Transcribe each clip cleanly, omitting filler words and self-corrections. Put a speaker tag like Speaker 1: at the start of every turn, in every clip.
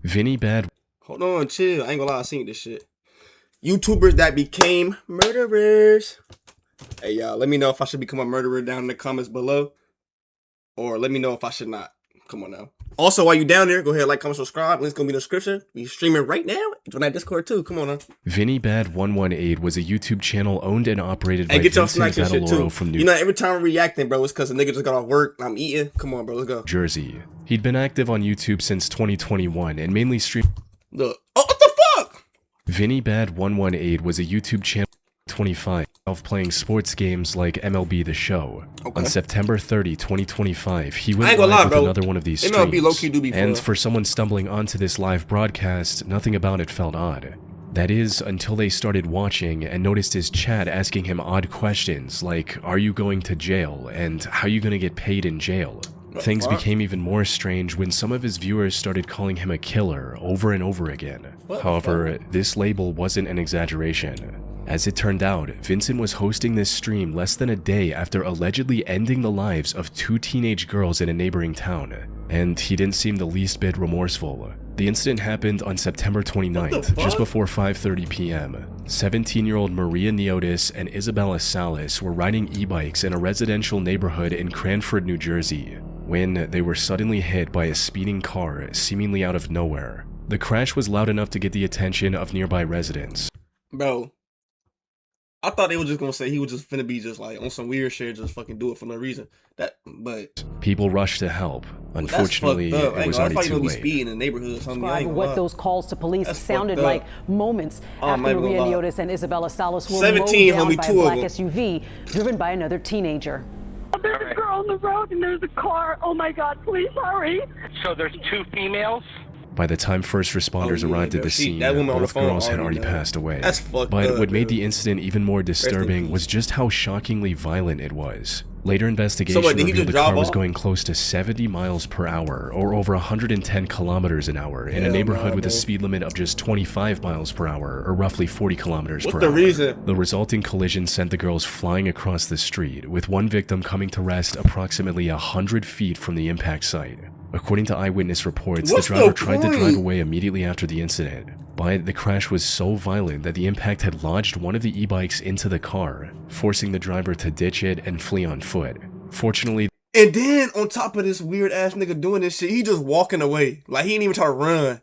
Speaker 1: Vinny Bad.
Speaker 2: Hold on, chill. I ain't gonna lie, I seen this shit. YouTubers that became murderers. Hey, y'all, let me know if I should become a murderer down in the comments below. Or let me know if I should not. Come on now. Also, while you down there, go ahead, like, comment, subscribe. Link's gonna be in the description. We streaming right now. Join that Discord too. Come on now.
Speaker 1: Vinny Bad 118 was a YouTube channel owned and operated by
Speaker 2: get your
Speaker 1: Vincent
Speaker 2: snacks and shit too.
Speaker 1: from New
Speaker 2: You know, every time I'm reacting, bro, it's because a nigga just got off work and I'm eating. Come on, bro, let's go.
Speaker 1: Jersey. He'd been active on YouTube since 2021 and mainly streamed.
Speaker 2: Look. Oh, what the fuck?
Speaker 1: Vinny Bad 118 was a YouTube channel 25 of playing sports games like MLB The Show. Okay. On September 30, 2025, he went live with another one of these streams.
Speaker 2: MLB low-key do be fun.
Speaker 1: And for someone stumbling onto this live broadcast, nothing about it felt odd. That is, until they started watching and noticed his chat asking him odd questions like, "Are you going to jail?" and "How you gonna get paid in jail?" Things became even more strange when some of his viewers started calling him a killer over and over again. However, this label wasn't an exaggeration. As it turned out, Vincent was hosting this stream less than a day after allegedly ending the lives of 2 teenage girls in a neighboring town, and he didn't seem the least bit remorseful. The incident happened on September 29th, just before 5:30 p.m. 17-year-old Maria Neotis and Isabella Salas were riding e-bikes in a residential neighborhood in Cranford, New Jersey, when they were suddenly hit by a speeding car seemingly out of nowhere. The crash was loud enough to get the attention of nearby residents.
Speaker 2: Bro, I thought they were just gonna say he was just finna be just like on some weird shit, just fucking do it for no reason. But
Speaker 1: people rushed to help. Unfortunately, it was already too late.
Speaker 2: In the neighborhood or something.
Speaker 3: What those calls to police sounded like moments after Maria Neotis and Isabella Salas were
Speaker 2: 17,
Speaker 3: mowed down by a black
Speaker 2: them.
Speaker 3: SUV driven by another teenager.
Speaker 4: There's a girl on the road and there's a car. Oh my God, please hurry.
Speaker 5: So there's 2 females?
Speaker 1: By the time first responders arrived at the scene, both girls had already passed away. But what made the incident even more disturbing was just how shockingly violent it was. Later investigation revealed the car was going close to 70 miles per hour, or over 110 kilometers an hour, in a neighborhood with a speed limit of just 25 miles per hour, or roughly 40 kilometers per hour. The resulting collision sent the girls flying across the street, with one victim coming to rest approximately 100 feet from the impact site. According to eyewitness reports, the driver tried to drive away immediately after the incident, but the crash was so violent that the impact had lodged one of the e-bikes into the car, forcing the driver to ditch it and flee on foot. Fortunately,
Speaker 2: and then on top of this weird ass nigga doing this shit, he just walking away. Like he ain't even try to run.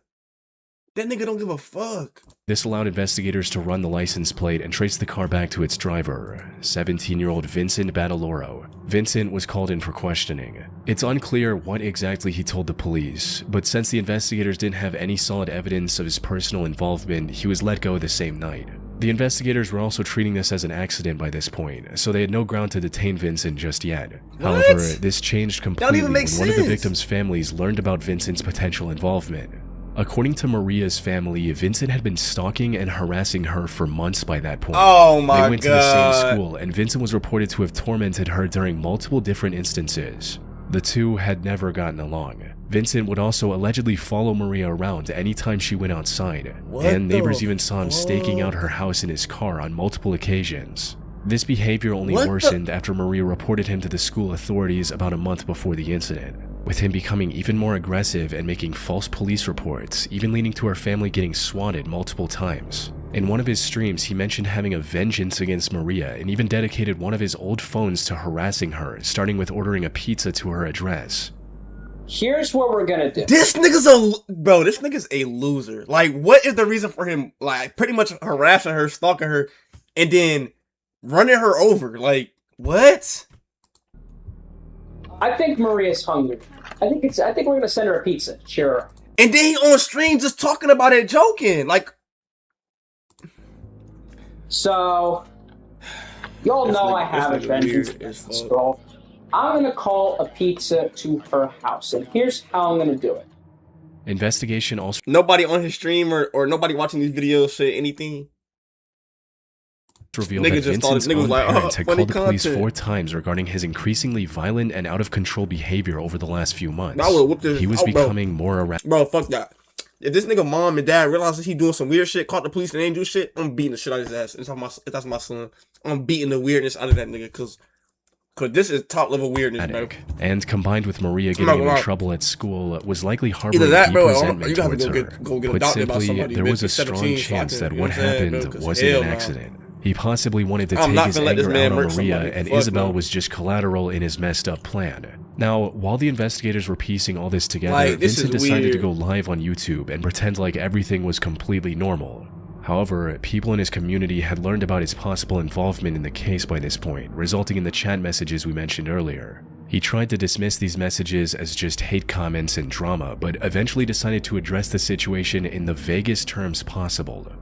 Speaker 2: That nigga don't give a fuck.
Speaker 1: This allowed investigators to run the license plate and trace the car back to its driver, 17-year-old Vincent Badaloro. Vincent was called in for questioning. It's unclear what exactly he told the police, but since the investigators didn't have any solid evidence of his personal involvement, he was let go the same night. The investigators were also treating this as an accident by this point, so they had no ground to detain Vincent just yet. However, this changed completely when one of the victims' families learned about Vincent's potential involvement. According to Maria's family, Vincent had been stalking and harassing her for months by that point.
Speaker 2: Oh my God.
Speaker 1: They went to the same school, and Vincent was reported to have tormented her during multiple different instances. The two had never gotten along. Vincent would also allegedly follow Maria around anytime she went outside, and neighbors even saw him staking out her house in his car on multiple occasions. This behavior only worsened after Maria reported him to the school authorities about a month before the incident, with him becoming even more aggressive and making false police reports, even leading to her family getting swatted multiple times. In one of his streams, he mentioned having a vengeance against Maria and even dedicated one of his old phones to harassing her, starting with ordering a pizza to her address.
Speaker 6: Here's what we're gonna do.
Speaker 2: This nigga's this nigga's a loser. Like, what is the reason for him, like, pretty much harassing her, stalking her, and then running her over? Like, what?
Speaker 6: I think Maria's hungry. I think we're gonna send her a pizza. Cheer her up.
Speaker 2: And then he on stream just talking about it, joking. Like,
Speaker 6: so y'all know I have a vengeance against this girl. I'm gonna call a pizza to her house, and here's how I'm gonna do it.
Speaker 1: Investigation also
Speaker 2: nobody on his stream or nobody watching these videos said anything.
Speaker 1: Revealed that Vincent's own parents had called the police 4 times regarding his increasingly violent and out-of-control behavior over the last few months. He was becoming more erratic.
Speaker 2: Bro, fuck that. If this nigga mom and dad realizes he doing some weird shit, caught the police and they ain't do shit, I'm beating the shit out of his ass. If that's my son, I'm beating the weirdness out of that nigga, because Cause this is top level weirdness, bro.
Speaker 1: And combined with Maria getting in trouble at school, was likely harboring
Speaker 2: Either that,
Speaker 1: deep
Speaker 2: bro,
Speaker 1: resentment
Speaker 2: you have to
Speaker 1: towards her.
Speaker 2: go get
Speaker 1: Put
Speaker 2: adopted by
Speaker 1: simply,
Speaker 2: somebody.
Speaker 1: there was a
Speaker 2: 17,
Speaker 1: strong chance that
Speaker 2: you know
Speaker 1: what happened
Speaker 2: bro,
Speaker 1: wasn't an
Speaker 2: nah.
Speaker 1: accident. He possibly wanted to
Speaker 2: I'm
Speaker 1: take
Speaker 2: not
Speaker 1: his
Speaker 2: gonna let this
Speaker 1: anger
Speaker 2: man
Speaker 1: out on
Speaker 2: murder
Speaker 1: Maria,
Speaker 2: somebody.
Speaker 1: and
Speaker 2: Fuck
Speaker 1: Isabel
Speaker 2: no.
Speaker 1: was just collateral in his messed up plan. Now, while the investigators were piecing all this together,
Speaker 2: Like, this
Speaker 1: Vincent
Speaker 2: is
Speaker 1: decided to
Speaker 2: weird.
Speaker 1: go live on YouTube and pretend like everything was completely normal. However, people in his community had learned about his possible involvement in the case by this point, resulting in the chat messages we mentioned earlier. He tried to dismiss these messages as just hate comments and drama, but eventually decided to address the situation in the vaguest terms possible.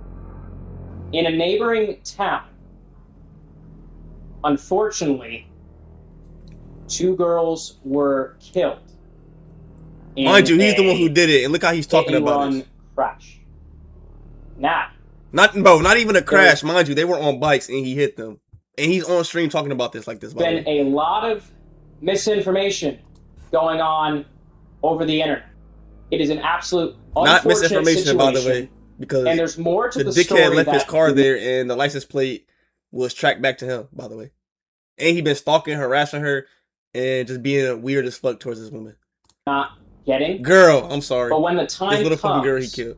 Speaker 6: In a neighboring town, unfortunately, 2 girls were killed.
Speaker 2: Mind you, he's the one who did it, and look how he's talking about it.
Speaker 6: Crash. Now,
Speaker 2: not even a crash, mind you. They were on bikes and he hit them, and he's on stream talking about this like this.
Speaker 6: Been a lot of misinformation going on over the internet. It is an absolute
Speaker 2: not
Speaker 6: unfortunate
Speaker 2: misinformation,
Speaker 6: situation,
Speaker 2: by the way, because
Speaker 6: and there's more to the
Speaker 2: dickhead
Speaker 6: story
Speaker 2: left his
Speaker 6: that
Speaker 2: car there, and the license plate was tracked back to him. By the way, and he been stalking, harassing her, and just being weird as fuck towards this woman.
Speaker 6: Not getting.
Speaker 2: Girl, I'm sorry.
Speaker 6: But when the time
Speaker 2: this little
Speaker 6: comes,
Speaker 2: fucking girl he killed.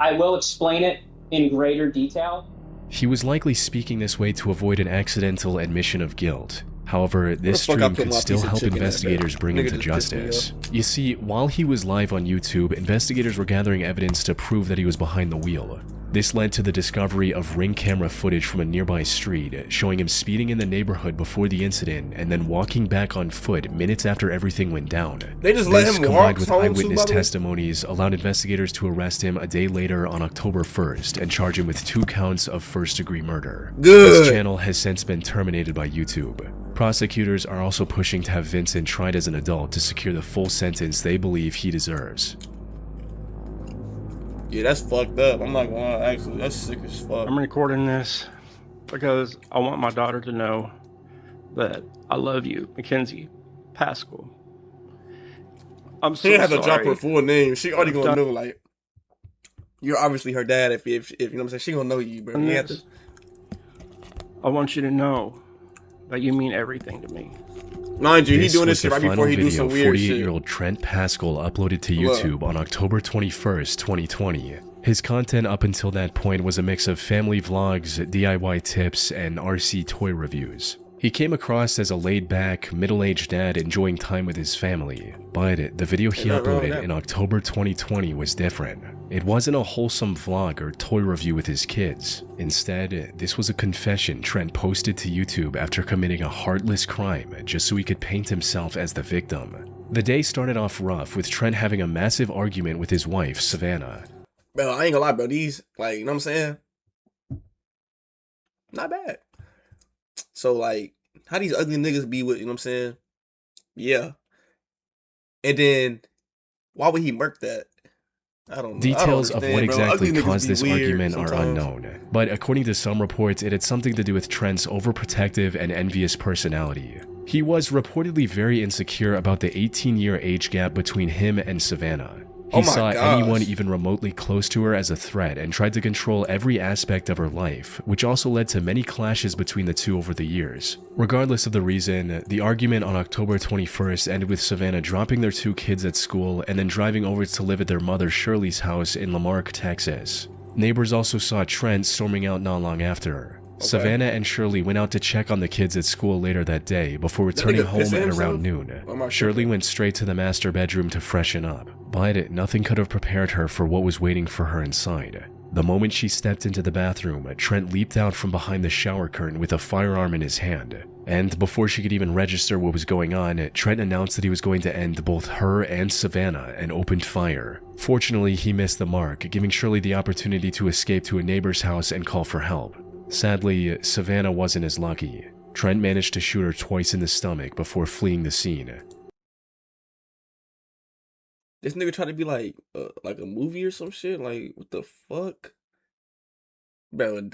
Speaker 6: I will explain it in greater detail.
Speaker 1: He was likely speaking this way to avoid an accidental admission of guilt. However, this
Speaker 2: fuck I
Speaker 1: stream
Speaker 2: put
Speaker 1: could
Speaker 2: my
Speaker 1: still
Speaker 2: piece of
Speaker 1: help
Speaker 2: chicken in there,
Speaker 1: investigators
Speaker 2: bro?
Speaker 1: bring
Speaker 2: Nigga
Speaker 1: him to
Speaker 2: just pissed me
Speaker 1: justice. You see, while he was live on YouTube, investigators were gathering evidence to prove that he was behind the wheel. This led to the discovery of ring camera footage from a nearby street, showing him speeding in the neighborhood before the incident and then walking back on foot minutes after everything went down.
Speaker 2: They just let
Speaker 1: This,
Speaker 2: him
Speaker 1: combined
Speaker 2: walk
Speaker 1: with
Speaker 2: home
Speaker 1: eyewitness
Speaker 2: too, by the way?
Speaker 1: testimonies, allowed investigators to arrest him a day later on October 1st and charge him with 2 counts of first-degree murder.
Speaker 2: Good.
Speaker 1: His channel has since been terminated by YouTube. Prosecutors are also pushing to have Vincent tried as an adult to secure the full sentence they believe he deserves.
Speaker 2: Yeah, that's fucked up. I'm not gonna lie, actually, that's sick as fuck.
Speaker 7: I'm recording this because I want my daughter to know that I love you, Mackenzie Pascal. I'm so
Speaker 2: She didn't have
Speaker 7: sorry.
Speaker 2: to drop her full name. She already gonna know, like, you're obviously her dad. If you know what I'm saying, she gonna know you, bro. You have to...
Speaker 7: I want you to know that you mean everything to me.
Speaker 2: Mind you, he's doing
Speaker 1: was
Speaker 2: this shit
Speaker 1: the
Speaker 2: right
Speaker 1: final
Speaker 2: before he do
Speaker 1: video
Speaker 2: some weird shit.
Speaker 1: 48-year-old Trent Pascal uploaded to YouTube on October 21st, 2020. His content up until that point was a mix of family vlogs, DIY tips, and RC toy reviews. He came across as a laid-back, middle-aged dad enjoying time with his family, but the video he uploaded in October 2020 was different. It wasn't a wholesome vlog or toy review with his kids. Instead, this was a confession Trent posted to YouTube after committing a heartless crime just so he could paint himself as the victim. The day started off rough with Trent having a massive argument with his wife, Savannah.
Speaker 2: Bro, I ain't gonna lie, bro. These, like, you know what I'm saying? Not bad. So, like, how these ugly niggas be with, you know what I'm saying? Yeah. And then, why would he murk that? I don't know.
Speaker 1: Details of what exactly caused this
Speaker 2: weird
Speaker 1: argument are
Speaker 2: sometimes.
Speaker 1: unknown, but according to some reports, it had something to do with Trent's overprotective and envious personality. He was reportedly very insecure about the 18-year age gap between him and Savannah. He saw anyone even remotely close to her as a threat and tried to control every aspect of her life, which also led to many clashes between the two over the years. Regardless of the reason, the argument on October 21st ended with Savannah dropping their 2 kids at school and then driving over to live at their mother Shirley's house in Lamarck, Texas. Neighbors also saw Trent storming out not long after her. Savannah and Shirley went out to check on the kids at school later that day before returning home at around noon. Shirley went straight to the master bedroom to freshen up, but nothing could have prepared her for what was waiting for her inside. The moment she stepped into the bathroom, Trent leaped out from behind the shower curtain with a firearm in his hand. And before she could even register what was going on, Trent announced that he was going to end both her and Savannah and opened fire. Fortunately, he missed the mark, giving Shirley the opportunity to escape to a neighbor's house and call for help. Sadly, Savannah wasn't as lucky. Trent managed to shoot her twice in the stomach before fleeing the scene.
Speaker 2: This nigga tried to be like a movie or some shit. Like, what the fuck? Bro,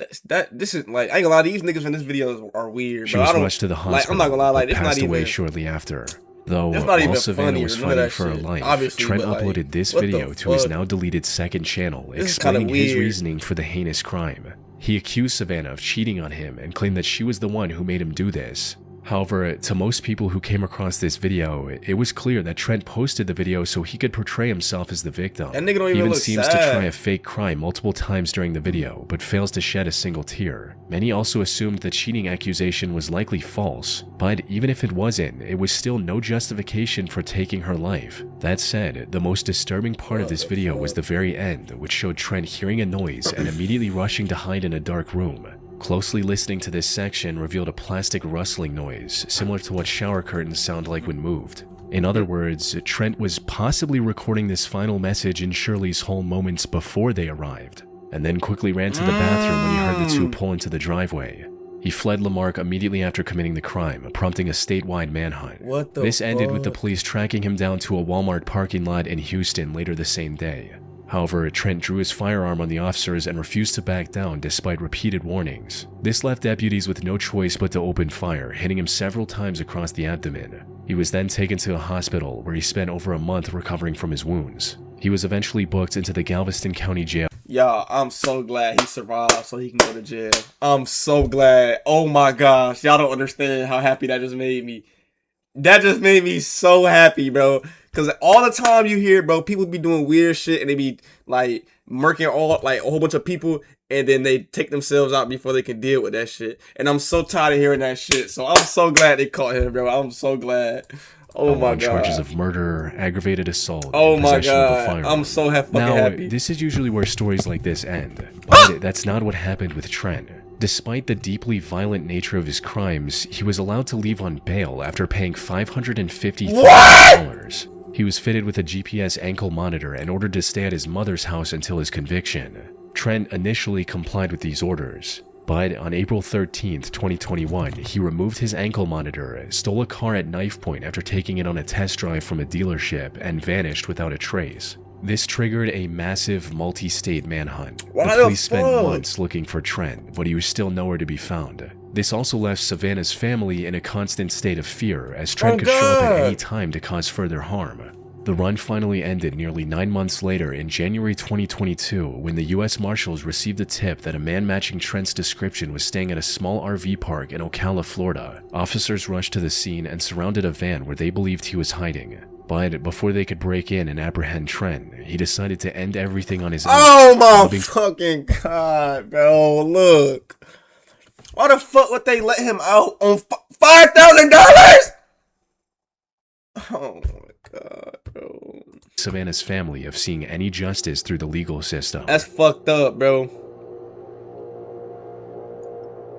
Speaker 2: this is like, I ain't gonna lie, these niggas in this video are weird,
Speaker 1: She
Speaker 2: bro.
Speaker 1: was rushed to the hospital,
Speaker 2: like, I'm not gonna lie, like,
Speaker 1: but
Speaker 2: it's
Speaker 1: passed
Speaker 2: not
Speaker 1: away
Speaker 2: even
Speaker 1: shortly after. Though,
Speaker 2: It's not even
Speaker 1: while Savannah
Speaker 2: funny
Speaker 1: was
Speaker 2: or none of
Speaker 1: fighting
Speaker 2: that
Speaker 1: for her
Speaker 2: shit,
Speaker 1: life,
Speaker 2: obviously,
Speaker 1: Trent
Speaker 2: but, like,
Speaker 1: uploaded this
Speaker 2: what the
Speaker 1: video to his
Speaker 2: fuck?
Speaker 1: now deleted second channel,
Speaker 2: This is
Speaker 1: explaining
Speaker 2: kinda
Speaker 1: his
Speaker 2: weird.
Speaker 1: reasoning for the heinous crime. He accused Savannah of cheating on him and claimed that she was the one who made him do this. However, to most people who came across this video, it was clear that Trent posted the video so he could portray himself as the victim.
Speaker 2: That nigga don't
Speaker 1: He
Speaker 2: even
Speaker 1: even
Speaker 2: look
Speaker 1: seems
Speaker 2: sad.
Speaker 1: to try a fake cry multiple times during the video, but fails to shed a single tear. Many also assumed the cheating accusation was likely false, but even if it wasn't, it was still no justification for taking her life. That said, the most disturbing part of this video was the very end, which showed Trent hearing a noise and immediately rushing to hide in a dark room. Closely listening to this section revealed a plastic rustling noise, similar to what shower curtains sound like when moved. In other words, Trent was possibly recording this final message in Shirley's home moments before they arrived, and then quickly ran to the bathroom when he heard the two pull into the driveway. He fled Lamarck immediately after committing the crime, prompting a statewide manhunt. This ended with the police tracking him down to a Walmart parking lot in Houston later the same day. However, Trent drew his firearm on the officers and refused to back down despite repeated warnings. This left deputies with no choice but to open fire, hitting him several times across the abdomen. He was then taken to a hospital where he spent over a month recovering from his wounds. He was eventually booked into the Galveston County Jail.
Speaker 2: Y'all, I'm so glad he survived so he can go to jail. I'm so glad. Oh my gosh. Y'all don't understand how happy that just made me. That just made me so happy, bro. Because all the time you hear, bro, people be doing weird shit and they be like murking all like a whole bunch of people and then they take themselves out before they can deal with that shit. And I'm so tired of hearing that shit. So I'm so glad they caught him, bro. I'm so glad. Oh my god.
Speaker 1: Charges of murder, aggravated assault,
Speaker 2: oh
Speaker 1: and
Speaker 2: my
Speaker 1: possession of a
Speaker 2: god.
Speaker 1: firearm.
Speaker 2: I'm so fucking happy.
Speaker 1: This is usually where stories like this end, but that's not what happened with Trent. Despite the deeply violent nature of his crimes, he was allowed to leave on bail after paying $550,000. He was fitted with a GPS ankle monitor and ordered to stay at his mother's house until his conviction. Trent initially complied with these orders, but on April 13th, 2021, he removed his ankle monitor, stole a car at knife point after taking it on a test drive from a dealership, and vanished without a trace. This triggered a massive multi-state manhunt. The police spent months looking for Trent, but he was still nowhere to be found. This also left Savannah's family in a constant state of fear, as Trent could show up at any time to cause further harm. The run finally ended nearly 9 months later in January 2022 when the U.S. Marshals received a tip that a man matching Trent's description was staying at a small RV park in Ocala, Florida. Officers rushed to the scene and surrounded a van where they believed he was hiding. But before they could break in and apprehend Trent, he decided to end everything on his own.
Speaker 2: Oh my fucking god, bro, look. Why the fuck would they let him out on $5,000? Oh my god, bro.
Speaker 1: Savannah's family of seeing any justice through the legal system.
Speaker 2: That's fucked up, bro.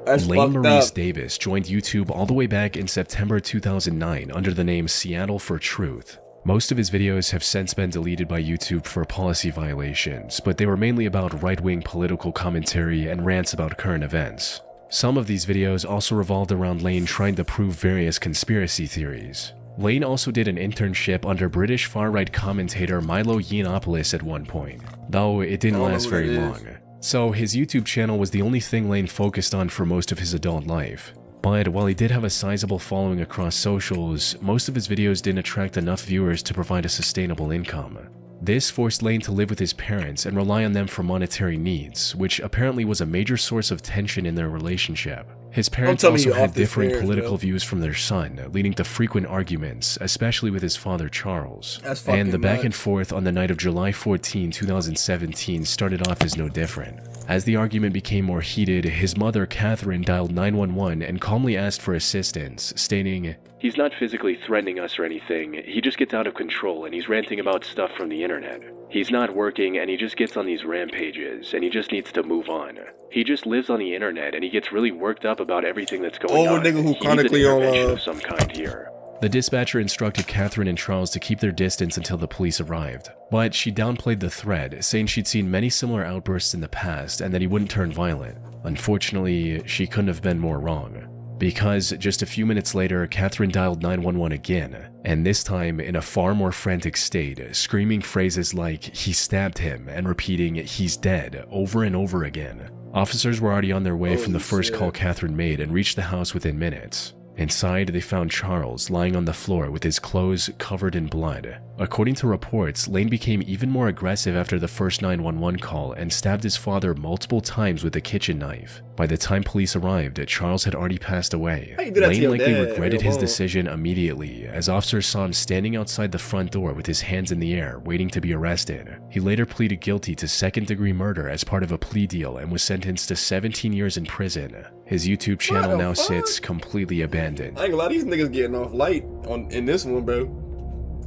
Speaker 2: That's
Speaker 1: Lane
Speaker 2: fucked
Speaker 1: Maurice
Speaker 2: up.
Speaker 1: Davis joined YouTube all the way back in September 2009 under the name Seattle for Truth. Most of his videos have since been deleted by YouTube for policy violations, but they were mainly about right-wing political commentary and rants about current events. Some of these videos also revolved around Lane trying to prove various conspiracy theories. Lane also did an internship under British far-right commentator Milo Yiannopoulos at one point, though it didn't last very long. So his YouTube channel was the only thing Lane focused on for most of his adult life. But while he did have a sizable following across socials, most of his videos didn't attract enough viewers to provide a sustainable income. This forced Lane to live with his parents and rely on them for monetary needs, which apparently was a major source of tension in their relationship. His parents also had differing political views from their son, leading to frequent arguments, especially with his father Charles. And the back and forth on the night of July 14, 2017 started off as no different. As the argument became more heated, his mother Catherine dialed 911 and calmly asked for assistance, stating, "He's not physically threatening us or anything, he just gets out of control and he's ranting about stuff from the internet. He's not working and he just gets on these rampages and he just needs to move on. He just lives on the internet and he gets really worked up about everything that's going on.
Speaker 2: Nigga who
Speaker 1: He needs an
Speaker 2: chronically
Speaker 1: intervention of some kind here." The dispatcher instructed Catherine and Charles to keep their distance until the police arrived, but she downplayed the threat, saying she'd seen many similar outbursts in the past and that he wouldn't turn violent. Unfortunately, she couldn't have been more wrong, because just a few minutes later, Catherine dialed 911 again, and this time in a far more frantic state, screaming phrases like, "he stabbed him," and repeating, "he's dead," over and over again. Officers were already on their way from the first call Catherine made and reached the house within minutes. Inside, they found Charles lying on the floor with his clothes covered in blood. According to reports, Lane became even more aggressive after the first 911 call and stabbed his father multiple times with a kitchen knife. By the time police arrived, Charles had already passed away. Lane likely regretted his decision immediately, as officers saw him standing outside the front door with his hands in the air, waiting to be arrested. He later pleaded guilty to second-degree murder as part of a plea deal and was sentenced to 17 years in prison. His YouTube channel now sits completely abandoned.
Speaker 2: I ain't gonna lie, these niggas getting off light in this one, bro.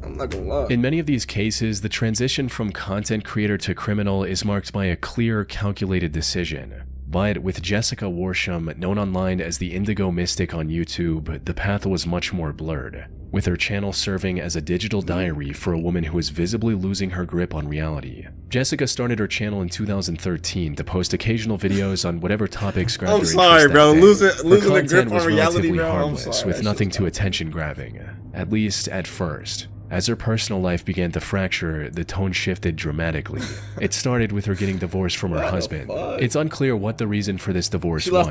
Speaker 2: I'm not gonna lie.
Speaker 1: In many of these cases, the transition from content creator to criminal is marked by a clear, calculated decision. But with Jessica Worsham, known online as the Indigo Mystic on YouTube, the path was much more blurred, with her channel serving as a digital diary for a woman who was visibly losing her grip on reality. Jessica started her channel in 2013 to post occasional videos on whatever topics grabbed her interest.
Speaker 2: I'm sorry, bro. Losing
Speaker 1: the
Speaker 2: grip on reality, bro.
Speaker 1: Harmless, with nothing too attention-grabbing, at least at first. As her personal life began to fracture, the tone shifted dramatically. It started with her getting divorced from her husband. It's unclear what the reason for this divorce was,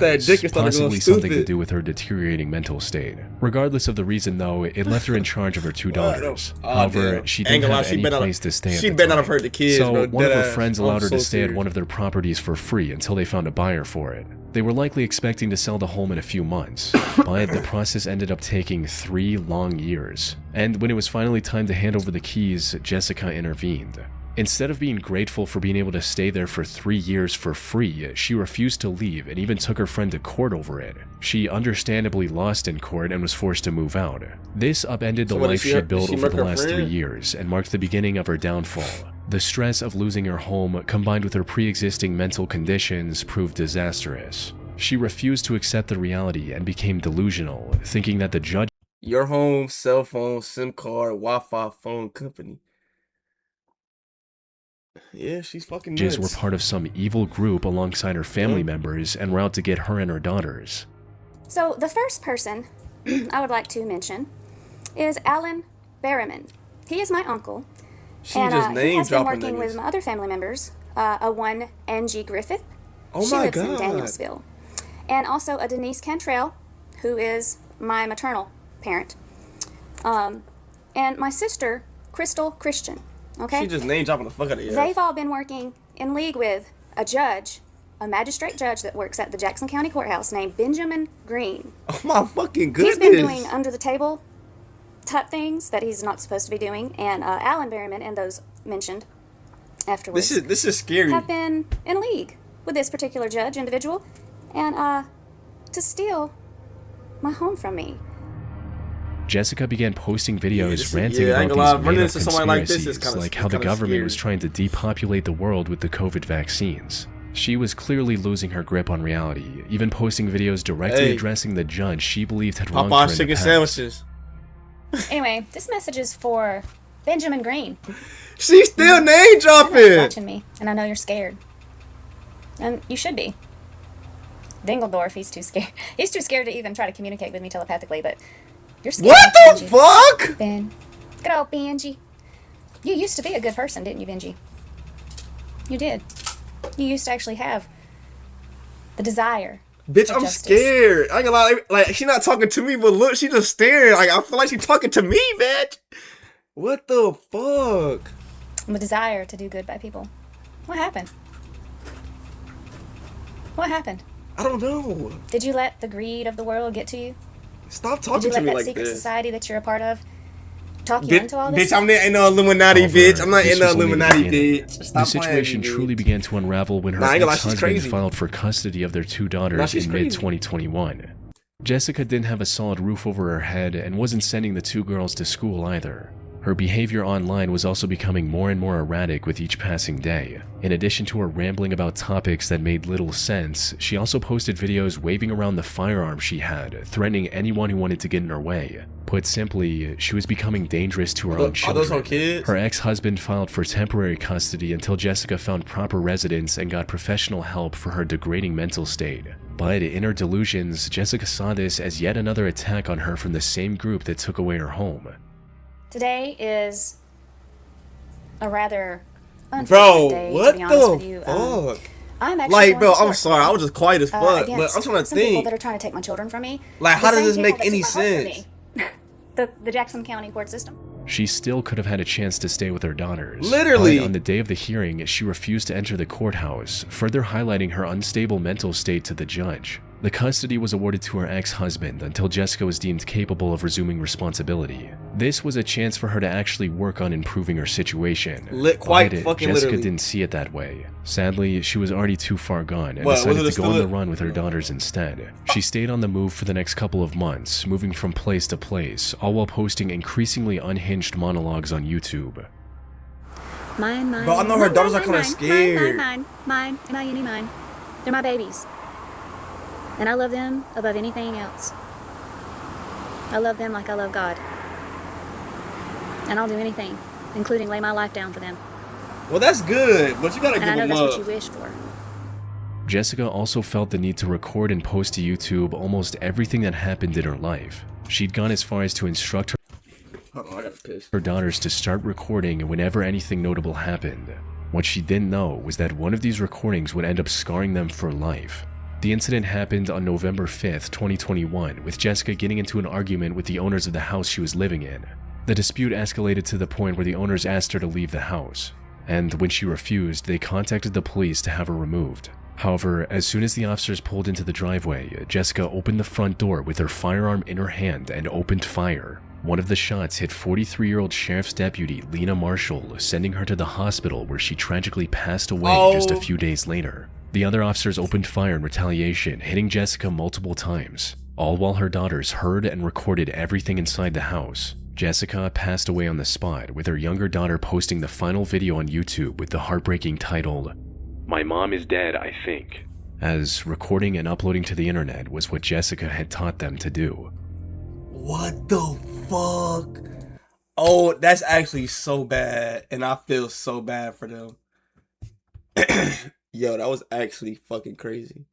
Speaker 1: possibly something to do with her deteriorating mental state. Regardless of the reason though, it left her in charge of her two daughters. However, she didn't have any place to stay at the time. She better not have heard the kids, so one of her friends allowed her to stay at one of their properties for free until they found a buyer for it. They were likely expecting to sell the home in a few months, but the process ended up taking 3 long years. And when it was finally time to hand over the keys, Jessica intervened. Instead of being grateful for being able to stay there for 3 years for free, she refused to leave and even took her friend to court over it. She understandably lost in court and was forced to move out. This upended the life she had built over the last 3 years and marked the beginning of her downfall. The stress of losing her home, combined with her pre-existing mental conditions, proved disastrous. She refused to accept the reality and became delusional, thinking that the judge
Speaker 2: Your home, cell phone, SIM card, Wi-Fi phone company. Yeah, she's fucking nuts.
Speaker 1: were part of some evil group alongside her family members and were out to get her and her daughters.
Speaker 8: So the first person I would like to mention is Alan Berriman. He is my uncle.
Speaker 2: She just name
Speaker 8: he has been
Speaker 2: dropping
Speaker 8: working
Speaker 2: niggas.
Speaker 8: with my other family members, a one Angie Griffith.
Speaker 2: Oh
Speaker 8: she
Speaker 2: my
Speaker 8: lives in
Speaker 2: God.
Speaker 8: Danielsville. And also a Denise Cantrell, who is my maternal parent. And my sister, Crystal Christian. Okay?
Speaker 2: She just name dropping the fuck out of you.
Speaker 8: They've all been working in league with a judge, a magistrate judge that works at the Jackson County Courthouse named Benjamin Green.
Speaker 2: Oh my fucking goodness.
Speaker 8: He's been doing under the table type things that he's not supposed to be doing, and Alan Berriman and those mentioned afterwards
Speaker 2: This is scary.
Speaker 8: have been in league with this particular judge individual and to steal my home from me.
Speaker 1: Jessica began posting videos
Speaker 2: Yeah,
Speaker 1: ranting
Speaker 2: I ain't
Speaker 1: about
Speaker 2: gonna lie,
Speaker 1: these
Speaker 2: running
Speaker 1: made-up
Speaker 2: into somebody like this is
Speaker 1: conspiracies,
Speaker 2: kinda-
Speaker 1: like how the
Speaker 2: kinda
Speaker 1: government
Speaker 2: scary.
Speaker 1: was trying to depopulate the world with the COVID vaccines. She was clearly losing her grip on reality, even posting videos directly addressing the judge she believed had wronged her in
Speaker 2: Popeye's
Speaker 1: the
Speaker 2: chicken
Speaker 1: past.
Speaker 2: sandwiches.
Speaker 8: Anyway, this message is for Benjamin Green.
Speaker 2: She's still name
Speaker 8: You're
Speaker 2: dropping.
Speaker 8: watching me, and I know you're scared. And you should be. Dingledorf, he's too scared. He's too scared to even try to communicate with me telepathically, but you're scared.
Speaker 2: What the
Speaker 8: Benji.
Speaker 2: fuck?
Speaker 8: Ben. Good old Benji. You used to be a good person, didn't you, Benji? You did. You used to actually have the desire.
Speaker 2: Bitch,
Speaker 8: for
Speaker 2: I'm
Speaker 8: justice.
Speaker 2: scared. I ain't gonna lie, like she not talking to me, but look, she just staring. Like I feel like she talking to me, bitch. What the fuck?
Speaker 8: The desire to do good by people. What happened? What happened?
Speaker 2: I don't know.
Speaker 8: Did you let the greed of the world get to you?
Speaker 2: Stop
Speaker 8: Did
Speaker 2: talking
Speaker 8: you
Speaker 2: to
Speaker 8: let
Speaker 2: me
Speaker 8: that
Speaker 2: like
Speaker 8: secret
Speaker 2: this.
Speaker 8: society that you're a part of talk you into all this?
Speaker 2: Bitch, I'm not in no Illuminati,
Speaker 1: However,
Speaker 2: bitch. I'm not
Speaker 1: this
Speaker 2: in no
Speaker 1: was only the
Speaker 2: Illuminati,
Speaker 1: beginning.
Speaker 2: bitch.
Speaker 1: The
Speaker 2: Stop
Speaker 1: situation
Speaker 2: playing,
Speaker 1: truly
Speaker 2: bitch.
Speaker 1: began to unravel when her
Speaker 2: Nah, I ain't gonna lie, she's
Speaker 1: ex-husband
Speaker 2: crazy.
Speaker 1: filed for custody of their two
Speaker 2: Nah,
Speaker 1: daughters
Speaker 2: she's
Speaker 1: in
Speaker 2: crazy.
Speaker 1: mid-2021. Jessica didn't have a solid roof over her head and wasn't sending the two girls to school either. Her behavior online was also becoming more and more erratic with each passing day. In addition to her rambling about topics that made little sense, she also posted videos waving around the firearm she had, threatening anyone who wanted to get in her way. Put simply, she was becoming dangerous to her own
Speaker 2: Are
Speaker 1: children.
Speaker 2: those her kids?
Speaker 1: Her ex-husband filed for temporary custody until Jessica found proper residence and got professional help for her degrading mental state. But in her delusions, Jessica saw this as yet another attack on her from the same group that took away her home.
Speaker 8: Today is a rather unfortunate
Speaker 2: Bro,
Speaker 8: day,
Speaker 2: what
Speaker 8: to be honest with
Speaker 2: the
Speaker 8: you.
Speaker 2: fuck?
Speaker 8: I'm actually
Speaker 2: Like,
Speaker 8: going
Speaker 2: bro,
Speaker 8: to
Speaker 2: I'm
Speaker 8: court,
Speaker 2: sorry, I was just quiet as fuck, but
Speaker 8: against
Speaker 2: I'm trying to
Speaker 8: some people
Speaker 2: think.
Speaker 8: that are trying to take my children from me.
Speaker 2: Like,
Speaker 8: The
Speaker 2: how does
Speaker 8: same
Speaker 2: this make
Speaker 8: people that
Speaker 2: any
Speaker 8: took my heart from
Speaker 2: sense?
Speaker 8: me. The Jackson County court system.
Speaker 1: She still could have had a chance to stay with her daughters.
Speaker 2: Literally.
Speaker 1: But on the day of the hearing, she refused to enter the courthouse, further highlighting her unstable mental state to the judge. The custody was awarded to her ex-husband until Jessica was deemed capable of resuming responsibility. This was a chance for her to actually work on improving her situation.
Speaker 2: Quite
Speaker 1: But
Speaker 2: fucking
Speaker 1: Jessica
Speaker 2: literally.
Speaker 1: didn't see it that way. Sadly, she was already too far gone and
Speaker 2: What, was
Speaker 1: decided
Speaker 2: it
Speaker 1: to go on
Speaker 2: still
Speaker 1: the run with her daughters instead. She stayed on the move for the next couple of months, moving from place to place, all while posting increasingly unhinged monologues on YouTube.
Speaker 8: Mine.
Speaker 2: Bro, I know her daughters are kind of scared.
Speaker 8: Mine. Am I any mine? They're my babies. And I love them above anything else. I love them like I love God. And I'll do anything, including lay my life down for them.
Speaker 2: Well, that's good, but you gotta
Speaker 8: And
Speaker 2: give
Speaker 8: I know
Speaker 2: them
Speaker 8: that's
Speaker 2: up.
Speaker 8: what you wish for.
Speaker 1: Jessica also felt the need to record and post to YouTube almost everything that happened in her life. She'd gone as far as to instruct
Speaker 2: Hold on, I gotta piss.
Speaker 1: her daughters to start recording whenever anything notable happened. What she didn't know was that one of these recordings would end up scarring them for life. The incident happened on November 5th, 2021, with Jessica getting into an argument with the owners of the house she was living in. The dispute escalated to the point where the owners asked her to leave the house, and when she refused, they contacted the police to have her removed. However, as soon as the officers pulled into the driveway, Jessica opened the front door with her firearm in her hand and opened fire. One of the shots hit 43-year-old Sheriff's Deputy Lena Marshall, sending her to the hospital where she tragically passed away just a few days later. The other officers opened fire in retaliation, hitting Jessica multiple times, all while her daughters heard and recorded everything inside the house. Jessica passed away on the spot, with her younger daughter posting the final video on YouTube with the heartbreaking title, "My mom is dead, I think," as recording and uploading to the internet was what Jessica had taught them to do.
Speaker 2: What the fuck? Oh, that's actually so bad, and I feel so bad for them. Yo, that was actually fucking crazy.